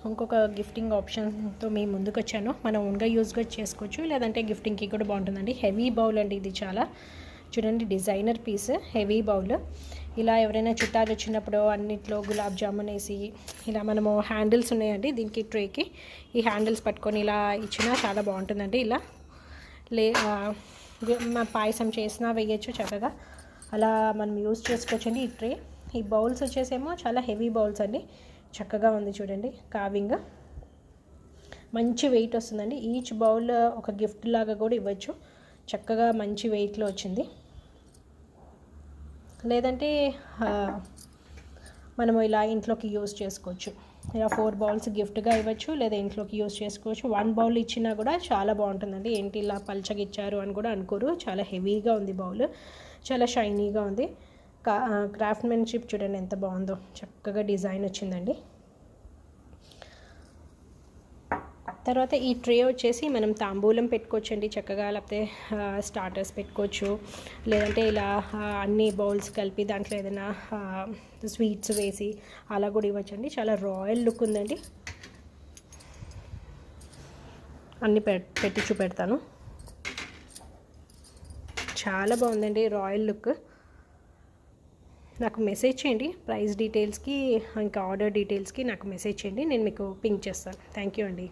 ఇంకొక గిఫ్టింగ్ ఆప్షన్తో మేము ముందుకు వచ్చాను. మనం ఓన్గా యూజ్గా చేసుకోవచ్చు, లేదంటే గిఫ్టింగ్కి కూడా బాగుంటుందండి. హెవీ బౌల్ అండి ఇది, చాలా చూడండి డిజైనర్ పీస్, హెవీ బౌల్. ఇలా ఎవరైనా చుట్టాలు వచ్చినప్పుడు అన్నిట్లో గులాబ్ జామున్ వేసి ఇలా మనము హ్యాండిల్స్ ఉన్నాయండి దీనికి, ట్రేకి ఈ హ్యాండిల్స్ పట్టుకొని ఇలా ఇచ్చినా చాలా బాగుంటుందండి. ఇలా పాయసం చేసినా వేయచ్చు చక్కగా, అలా మనం యూజ్ చేసుకోవచ్చండి. ఈ ట్రే, ఈ బౌల్స్ వచ్చేసేమో చాలా హెవీ బౌల్స్ అండి. చక్కగా ఉంది చూడండి, కావింగ్ మంచి వెయిట్ వస్తుందండి. ఈచ్ బౌల్ ఒక గిఫ్ట్ లాగా కూడా ఇవ్వచ్చు. చక్కగా మంచి వెయిట్లో వచ్చింది. లేదంటే మనము ఇలా ఇంట్లోకి యూజ్ చేసుకోవచ్చు. ఇలా 4 బౌల్స్ గిఫ్ట్గా ఇవ్వచ్చు, లేదా ఇంట్లోకి యూజ్ చేసుకోవచ్చు. 1 బౌల్ ఇచ్చినా కూడా చాలా బాగుంటుందండి. ఏంటి ఇలా పల్చగా ఇచ్చారు అని కూడా అనుకోరు. చాలా హెవీగా ఉంది బౌల్, చాలా షైనీగా ఉంది. క్రాఫ్ట్మెన్షిప్ చూడండి ఎంత బాగుందో, చక్కగా డిజైన్ వచ్చిందండి. తర్వాత ఈ ట్రే వచ్చేసి మనం తాంబూలం పెట్టుకోవచ్చండి చక్కగా, లేకపోతే స్టార్టర్స్ పెట్టుకోవచ్చు, లేదంటే ఇలా అన్ని బౌల్స్ కలిపి దాంట్లో ఏదైనా స్వీట్స్ వేసి అలా కూడా ఇవ్వచ్చండి. చాలా రాయల్ లుక్ ఉందండి. అన్నీ పెట్టి చూపెడతాను. చాలా బాగుందండి, రాయల్ లుక్. నాకు మెసేజ్ చేయండి, ప్రైస్ డీటెయిల్స్కి ఇంకా ఆర్డర్ డీటెయిల్స్కి నాకు మెసేజ్ చేయండి, నేను మీకు పింక్ చేస్తాను. థ్యాంక్ యూ అండి.